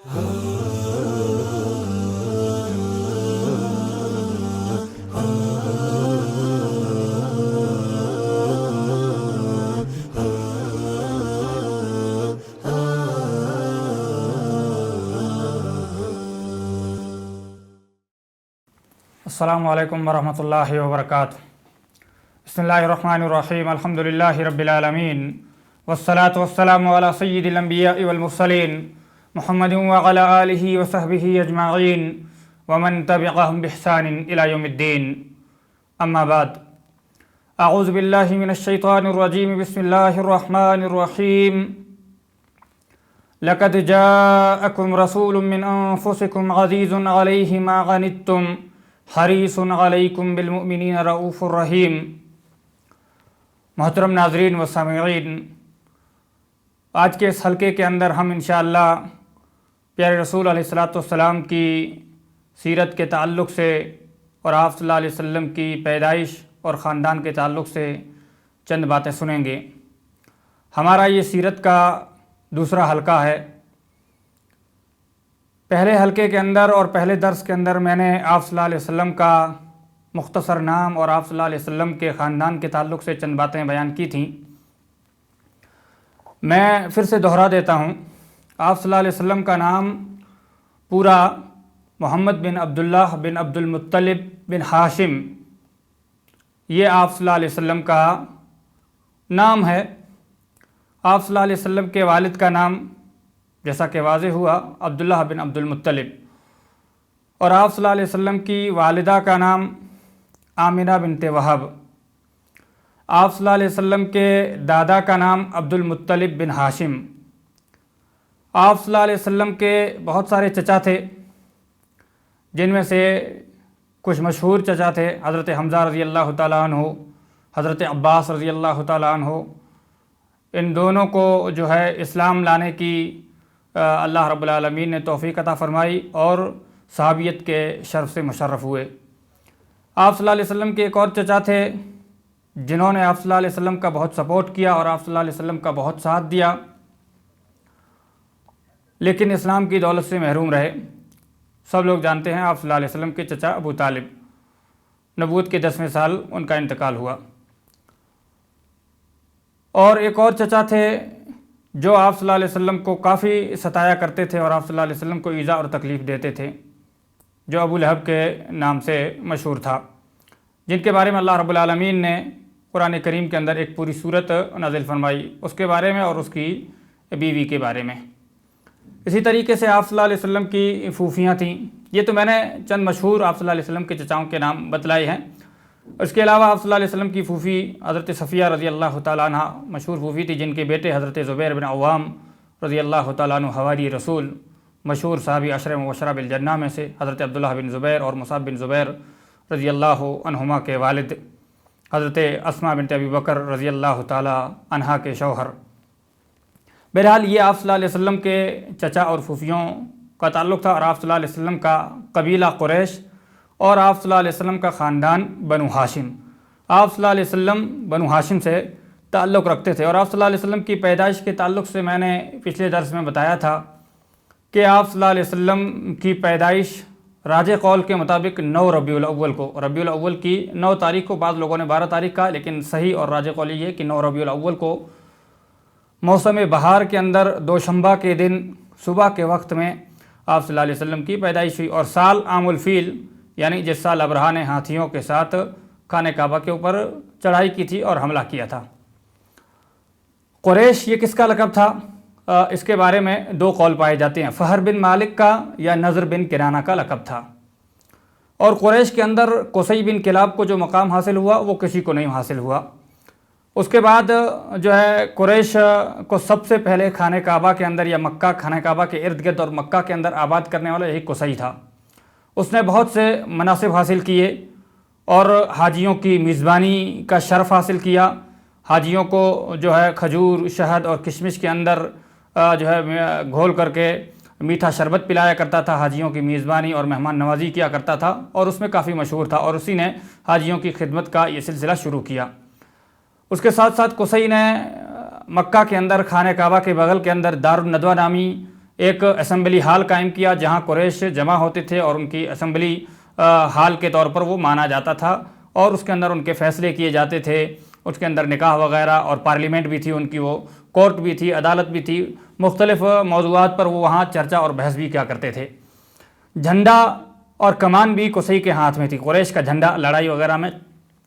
السلام علیکم ورحمۃ اللہ وبرکاتہ۔ بسم اللہ الرحمن الرحیم، الحمد للہ رب العالمین، والصلاة والسلام علی سید الانبیاء والمرسلین، محمد وعلی آلہ وصحبہ اجمعین، ومن تبعہم بإحسان الی یوم الدین، اما بعد۔ اعوذ باللہ من الشیطان الرجیم، بسم اللہ الرحمن الرحیم۔ لقد جاءکم رسول من انفسکم عزیز علیہ ما عنتم حریص علیکم بالمؤمنین رؤوف الرحیم۔ محترم ناظرین و سامعین، آج کے اس حلقے کے اندر ہم انشاءاللہ پیارے رسول علیہ الصلاۃ والسلام کی سیرت کے تعلق سے اور آپ صلی اللہ علیہ وسلم کی پیدائش اور خاندان کے تعلق سے چند باتیں سنیں گے۔ ہمارا یہ سیرت کا دوسرا حلقہ ہے۔ پہلے حلقے کے اندر اور پہلے درس کے اندر میں نے آپ صلی اللہ علیہ وسلم کا مختصر نام اور آپ صلی اللہ علیہ وسلم کے خاندان کے تعلق سے چند باتیں بیان کی تھیں۔ میں پھر سے دہرا دیتا ہوں، آپ صلی اللہ علیہ وسلم کا نام پورا محمد بن عبداللہ بن عبد المطلب بن ہاشم، یہ آپ صلی اللہ علیہ وسلم کا نام ہے۔ آپ صلی اللہ علیہ وسلم کے والد کا نام جیسا کہ واضح ہوا عبداللہ بن عبد المطلب، اور آپ صلی اللہ علیہ وسلم کی والدہ کا نام آمنہ بنت وہب۔ آپ صلی اللہ علیہ وسلم کے دادا کا نام عبد المطلب بن ہاشم۔ آپ صلی اللہ علیہ وسلم کے بہت سارے چچا تھے، جن میں سے کچھ مشہور چچا تھے حضرت حمزہ رضی اللہ تعالیٰ عنہ، حضرت عباس رضی اللہ تعالیٰ عنہ۔ ان دونوں کو جو ہے اسلام لانے کی اللہ رب العالمین نے توفیق عطا فرمائی اور صحابیت کے شرف سے مشرف ہوئے۔ آپ صلی اللہ علیہ وسلم کے ایک اور چچا تھے جنہوں نے آپ صلی اللہ علیہ وسلم کا بہت سپورٹ کیا اور آپ صلی اللہ علیہ وسلم کا بہت ساتھ دیا، لیکن اسلام کی دولت سے محروم رہے۔ سب لوگ جانتے ہیں آپ صلی اللہ علیہ وسلم کے چچا ابو طالب، نبوت کے 10ویں سال ان کا انتقال ہوا۔ اور ایک اور چچا تھے جو آپ صلی اللہ علیہ وسلم کو کافی ستایا کرتے تھے اور آپ صلی اللہ علیہ وسلم کو ایذا اور تکلیف دیتے تھے، جو ابو لہب کے نام سے مشہور تھا، جن کے بارے میں اللہ رب العالمین نے قرآن کریم کے اندر ایک پوری سورت نازل فرمائی، اس کے بارے میں اور اس کی بیوی کے بارے میں۔ اسی طریقے سے آپ صلی اللہ علیہ وسلم کی پھوپھیاں تھیں۔ یہ تو میں نے چند مشہور آپ صلی اللہ علیہ وسلم کے چچاؤں کے نام بتلائے ہیں۔ اس کے علاوہ آپ صلی اللہ علیہ وسلم کی پھوپھی حضرت صفیہ رضی اللہ تعالیٰ عنہ مشہور پھوپھی تھی، جن کے بیٹے حضرت زبیر بن عوام رضی اللہ تعالیٰ عنہ حواری رسول، مشہور صحابی عشرہ مبشرہ بالجنہ میں سے حضرت عبداللہ بن زبیر اور مصعب بن زبیر رضی اللہ عنہما کے والد، حضرت اسماء بنت ابی بکر رضی اللہ تعالیٰ عنہا کے شوہر۔ بہرحال یہ آپ صلی اللہ علیہ وسلم کے چچا اور پھوپھیوں کا تعلق تھا، اور آپ صلی اللہ علیہ وسلم کا قبیلہ قریش اور آپ صلی اللہ علیہ وسلم کا خاندان بنو ہاشم۔ آپ صلی اللہ علیہ وسلم بنو ہاشم سے تعلق رکھتے تھے، اور آپ صلی اللہ علیہ وسلم کی پیدائش کے تعلق سے میں نے پچھلے درس میں بتایا تھا کہ آپ صلی اللہ علیہ وسلم کی پیدائش راج قول کے مطابق 9 ربیع الاول کو، ربیع الاول کی 9 تاریخ کو، بعض لوگوں نے 12 تاریخ کہا، لیکن صحیح اور راج قول یہ ہے کہ 9 ربیع الاول کو موسم بہار کے اندر دوشنبہ کے دن صبح کے وقت میں آپ صلی اللہ علیہ وسلم کی پیدائش ہوئی، اور سال عام الفیل، یعنی جس سال ابرہہ نے ہاتھیوں کے ساتھ خانہ کعبہ کے اوپر چڑھائی کی تھی اور حملہ کیا تھا۔ قریش یہ کس کا لقب تھا؟ اس کے بارے میں 2 قول پائے جاتے ہیں، فہر بن مالک کا یا نضر بن کنانہ کا لقب تھا۔ اور قریش کے اندر قصی بن کلاب کو جو مقام حاصل ہوا وہ کسی کو نہیں حاصل ہوا۔ اس کے بعد جو ہے قریش کو سب سے پہلے خانہ کعبہ کے اندر یا مکہ، خانہ کعبہ کے ارد گرد اور مکہ کے اندر آباد کرنے والا یہی قصی تھا۔ اس نے بہت سے مناصب حاصل کیے اور حاجیوں کی میزبانی کا شرف حاصل کیا۔ حاجیوں کو جو ہے کھجور، شہد اور کشمش کے اندر جو ہے گھول کر کے میٹھا شربت پلایا کرتا تھا، حاجیوں کی میزبانی اور مہمان نوازی کیا کرتا تھا، اور اس میں کافی مشہور تھا، اور اسی نے حاجیوں کی خدمت کا یہ سلسلہ شروع کیا۔ اس کے ساتھ ساتھ قصی نے مکہ کے اندر خانہ کعبہ کے بغل کے اندر دار الندوہ نامی ایک اسمبلی ہال قائم کیا جہاں قریش جمع ہوتے تھے اور ان کی اسمبلی ہال کے طور پر وہ مانا جاتا تھا اور اس کے اندر ان کے فیصلے کیے جاتے تھے. اس کے اندر نکاح وغیرہ اور پارلیمنٹ بھی تھی ان کی, وہ کورٹ بھی تھی, عدالت بھی تھی, مختلف موضوعات پر وہ وہاں چرچا اور بحث بھی کیا کرتے تھے. جھنڈا اور کمان بھی قصی کے ہاتھ میں تھی. قریش کا جھنڈا لڑائی وغیرہ میں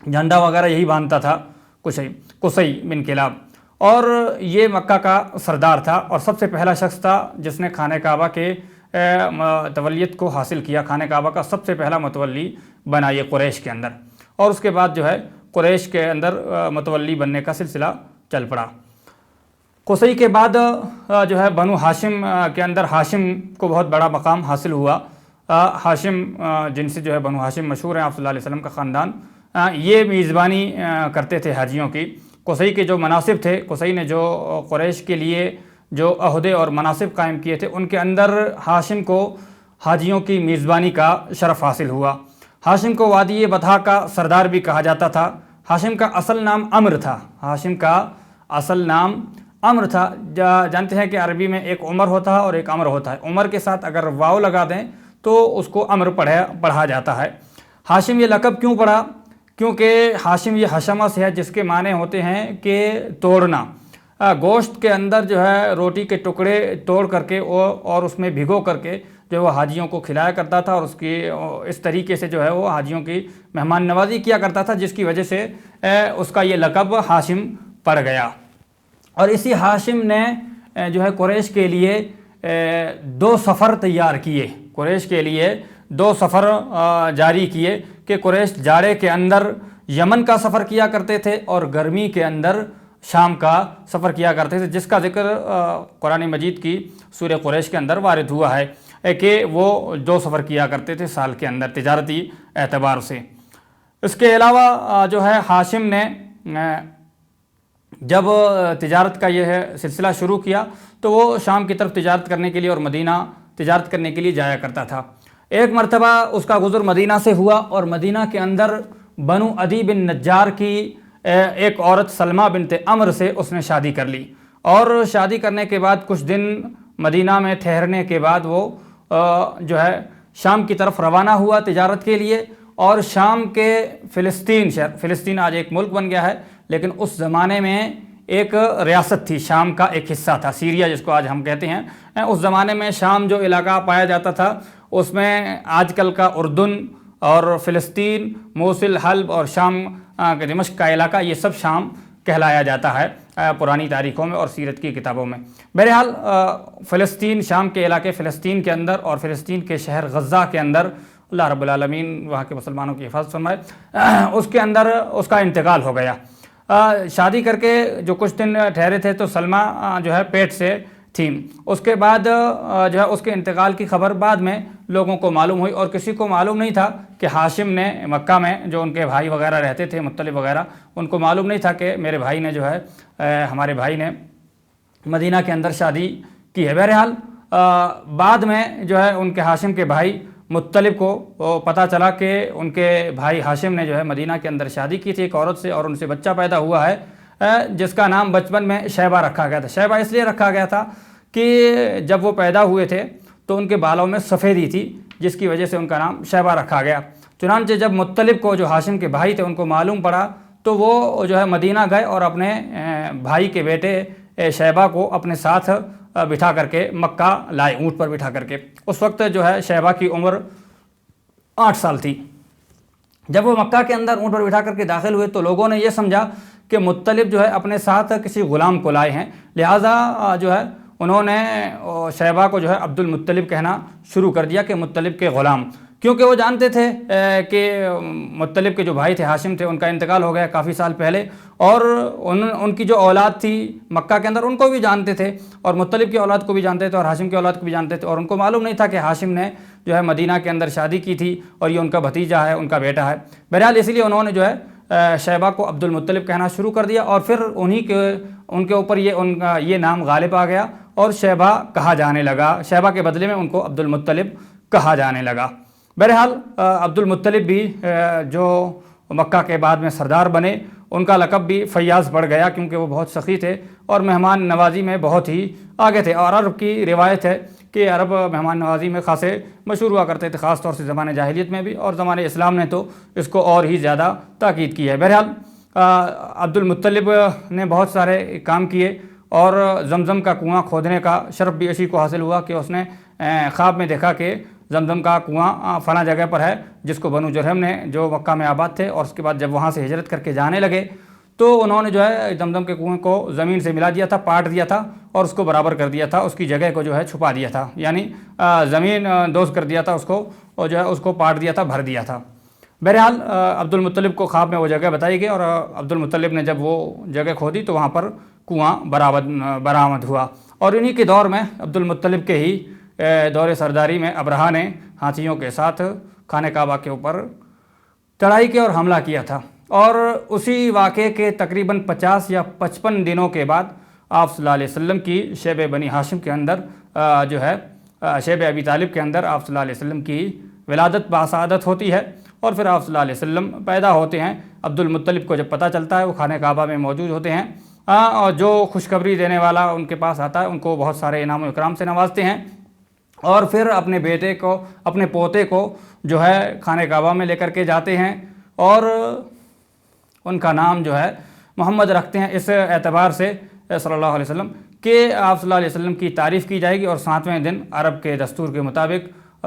جھنڈا وغیرہ یہی باندھتا تھا قصی بن کلاب, اور یہ مکہ کا سردار تھا اور سب سے پہلا شخص تھا جس نے خانہ کعبہ کے تولیت کو حاصل کیا. خانہ کعبہ کا سب سے پہلا متولی بنا یہ قریش کے اندر, اور اس کے بعد جو ہے قریش کے اندر متولی بننے کا سلسلہ چل پڑا. قصی کے بعد جو ہے بنو ہاشم کے اندر ہاشم کو بہت بڑا مقام حاصل ہوا. ہاشم جن سے جو ہے بنو ہاشم مشہور ہیں, آپ صلی اللہ علیہ وسلم کا خاندان, یہ میزبانی کرتے تھے حاجیوں کی. قصی کے جو مناصب تھے, قصی نے جو قریش کے لیے جو عہدے اور مناصب قائم کیے تھے, ان کے اندر ہاشم کو حاجیوں کی میزبانی کا شرف حاصل ہوا. ہاشم کو وادی بطحا کا سردار بھی کہا جاتا تھا. ہاشم کا اصل نام عمر تھا. ہاشم کا اصل نام عمر تھا. جانتے ہیں کہ عربی میں ایک عمر ہوتا ہے اور ایک عمر ہوتا ہے. عمر کے ساتھ اگر واو لگا دیں تو اس کو عمر پڑھا جاتا ہے. ہاشم یہ لقب کیوں پڑھا؟ کیونکہ ہاشم یہ حشمہ سے ہے جس کے معنی ہوتے ہیں کہ توڑنا. گوشت کے اندر جو ہے روٹی کے ٹکڑے توڑ کر کے اور اس میں بھگو کر کے جو وہ حاجیوں کو کھلایا کرتا تھا, اور اس طریقے سے جو ہے وہ حاجیوں کی مہمان نوازی کیا کرتا تھا, جس کی وجہ سے اس کا یہ لقب ہاشم پڑ گیا. اور اسی ہاشم نے جو ہے قریش کے لیے 2 سفر تیار کیے. قریش کے لیے 2 سفر جاری کیے کہ قریش جاڑے کے اندر یمن کا سفر کیا کرتے تھے اور گرمی کے اندر شام کا سفر کیا کرتے تھے, جس کا ذکر قرآن مجید کی سورہ قریش کے اندر وارد ہوا ہے کہ وہ 2 سفر کیا کرتے تھے سال کے اندر تجارتی اعتبار سے. اس کے علاوہ جو ہے ہاشم نے جب تجارت کا یہ سلسلہ شروع کیا تو وہ شام کی طرف تجارت کرنے کے لیے اور مدینہ تجارت کرنے کے لیے جایا کرتا تھا. ایک مرتبہ اس کا گزر مدینہ سے ہوا اور مدینہ کے اندر بنو عدی بن نجار کی ایک عورت سلمہ بنت عمر سے اس نے شادی کر لی, اور شادی کرنے کے بعد کچھ دن مدینہ میں ٹھہرنے کے بعد وہ جو ہے شام کی طرف روانہ ہوا تجارت کے لیے. اور شام کے فلسطین شہر, فلسطین آج ایک ملک بن گیا ہے لیکن اس زمانے میں ایک ریاست تھی, شام کا ایک حصہ تھا, سیریا جس کو آج ہم کہتے ہیں. اس زمانے میں شام جو علاقہ پایا جاتا تھا اس میں آج کل کا اردن اور فلسطین, موصل, حلب اور شام کے دمشق کا علاقہ, یہ سب شام کہلایا جاتا ہے پرانی تاریخوں میں اور سیرت کی کتابوں میں. بہرحال فلسطین, شام کے علاقے فلسطین کے اندر اور فلسطین کے شہر غزہ کے اندر, اللہ رب العالمین وہاں کے مسلمانوں کی حفاظت فرمائے, اس کے اندر اس کا انتقال ہو گیا. شادی کر کے جو کچھ دن ٹھہرے تھے تو سلمہ جو ہے پیٹ سے تھیں. اس کے بعد جو ہے اس کے انتقال کی خبر بعد میں لوگوں کو معلوم ہوئی, اور کسی کو معلوم نہیں تھا کہ ہاشم نے مکہ میں جو ان کے بھائی وغیرہ رہتے تھے مطلب وغیرہ, ان کو معلوم نہیں تھا کہ میرے بھائی نے جو ہے ہمارے بھائی نے مدینہ کے اندر شادی کی ہے. بہرحال بعد میں جو ہے ان کے ہاشم کے بھائی مطلب کو پتہ چلا کہ ان کے بھائی ہاشم نے جو ہے مدینہ کے اندر شادی کی تھی ایک عورت سے, اور ان سے بچہ پیدا ہوا ہے جس کا نام بچپن میں شیبہ رکھا گیا تھا. شیبہ اس لیے رکھا گیا تھا کہ جب وہ پیدا ہوئے تھے تو ان کے بالوں میں سفیدی تھی, جس کی وجہ سے ان کا نام شیبہ رکھا گیا. چنانچہ جب مطلب کو, جو ہاشم کے بھائی تھے, ان کو معلوم پڑا تو وہ جو ہے مدینہ گئے اور اپنے بھائی کے بیٹے شیبہ کو اپنے ساتھ بٹھا کر کے مکہ لائے, اونٹ پر بٹھا کر کے. اس وقت جو ہے شیبہ کی عمر 8 سال تھی. جب وہ مکہ کے اندر اونٹ پر بٹھا کر کے داخل ہوئے تو لوگوں نے یہ سمجھا کہ مطلب جو ہے اپنے ساتھ کسی غلام کو لائے ہیں, لہٰذا جو ہے انہوں نے شیبہ کو جو ہے عبد المطلب کہنا شروع کر دیا کہ مطلب کے غلام, کیونکہ وہ جانتے تھے کہ مطلب کے جو بھائی تھے ہاشم تھے, ان کا انتقال ہو گیا کافی سال پہلے, اور ان کی جو اولاد تھی مکہ کے اندر ان کو بھی جانتے تھے, اور مطلب کی اولاد کو بھی جانتے تھے اور ہاشم کی اولاد کو بھی جانتے تھے, اور ان کو معلوم نہیں تھا کہ ہاشم نے جو ہے مدینہ کے اندر شادی کی تھی اور یہ ان کا بھتیجا ہے, ان کا بیٹا ہے. بہرحال اس لیے انہوں نے جو ہے شیبہ کو عبد المطلب کہنا شروع کر دیا, اور پھر ان کے اوپر یہ نام غالب آ گیا اور شیبہ کہا جانے لگا. شیبہ کے بدلے میں ان کو عبد المطلب کہا جانے لگا. بہرحال عبد المطلب بھی جو مکہ کے بعد میں سردار بنے, ان کا لقب بھی فیاض پڑ گیا کیونکہ وہ بہت سخی تھے اور مہمان نوازی میں بہت ہی آگے تھے. اور عرب کی روایت ہے کہ عرب مہمان نوازی میں خاصے مشہور ہوا کرتے تھے، خاص طور سے زمانۂ جاہلیت میں بھی، اور زمانۂ اسلام نے تو اس کو اور ہی زیادہ تاکید کی ہے۔ بہرحال عبد المطلب نے بہت سارے کام کیے، اور زمزم کا کنواں کھودنے کا شرف بھی اسی کو حاصل ہوا کہ اس نے خواب میں دیکھا کہ زمزم کا کنواں فلاں جگہ پر ہے، جس کو بنو جرہم نے جو مکہ میں آباد تھے، اور اس کے بعد جب وہاں سے ہجرت کر کے جانے لگے تو انہوں نے جو ہے زمزم کے کنویں کو زمین سے ملا دیا تھا، پاٹ دیا تھا، اور اس کو برابر کر دیا تھا، اس کی جگہ کو جو ہے چھپا دیا تھا، یعنی زمین دوز کر دیا تھا اس کو، اور جو ہے اس کو پاٹ دیا تھا، بھر دیا تھا۔ بہرحال عبد المطلب کو خواب میں وہ جگہ بتائی گئی، اور عبد المطلب نے جب وہ جگہ کھودی تو وہاں پر کنواں برآمد ہوا۔ اور انہی کے دور میں عبد المطلب کے ہی دور سرداری میں ابرہہ نے ہاتھیوں کے ساتھ خانہ کعبہ کے اوپر چڑھائی کی اور حملہ کیا تھا، اور اسی واقعے کے تقریباً 50 یا 55 دنوں کے بعد آپ صلی اللہ علیہ وسلم کی شیب بنی ہاشم کے اندر جو ہے شیب ابی طالب کے اندر آپ صلی اللہ علیہ وسلم کی ولادت باسعادت ہوتی ہے، اور پھر آپ صلی اللہ علیہ وسلم پیدا ہوتے ہیں۔ عبد المطلب کو جب پتہ چلتا ہے وہ خانہ کعبہ میں موجود ہوتے ہیں، اور جو خوشخبری دینے والا ان کے پاس آتا ہے ان کو بہت سارے انعام و اکرام سے نوازتے ہیں، اور پھر اپنے بیٹے کو، اپنے پوتے کو جو ہے خانہ کعبہ میں لے کر کے جاتے ہیں، اور ان کا نام جو ہے محمد رکھتے ہیں، اس اعتبار سے صلی اللہ علیہ وسلم کہ آپ صلی اللہ علیہ وسلم کی تعریف کی جائے گی، اور 7ویں دن عرب کے دستور کے مطابق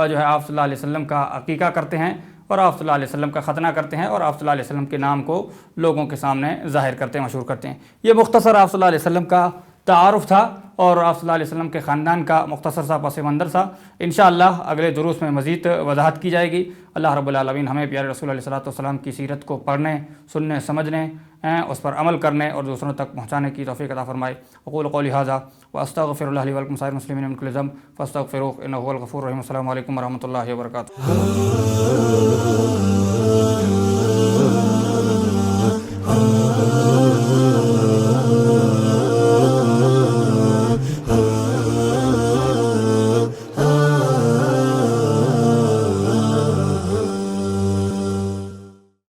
جو ہے آپ صلی اللہ علیہ وسلم کا عقیقہ کرتے ہیں، اور آپ صلی اللہ علیہ وسلم کا ختنہ کرتے ہیں، اور آپ صلی اللہ علیہ وسلم کے نام کو لوگوں کے سامنے ظاہر کرتے ہیں، مشہور کرتے ہیں۔ یہ مختصر آپ صلی اللہ علیہ وسلم کا تعارف تھا، اور آپ صلی اللہ علیہ وسلم کے خاندان کا مختصر سا پس منظر تھا۔ انشاءاللہ اگلے دروس میں مزید وضاحت کی جائے گی۔ اللہ رب العالمین ہمیں پیارے رسول علیہ الصلوۃ کی سیرت کو پڑھنے، سننے، سمجھنے، اس پر عمل کرنے اور دوسروں تک پہنچانے کی توفیق عطا فرمائے۔ اقول قولی ھذا واستغفر اللہ لی ولکم سائر المسلمین من کل ذنب فاستغفروہ انہ هو الغفور الرحیم۔ السلام علیکم ورحمۃ اللہ وبرکاتہ۔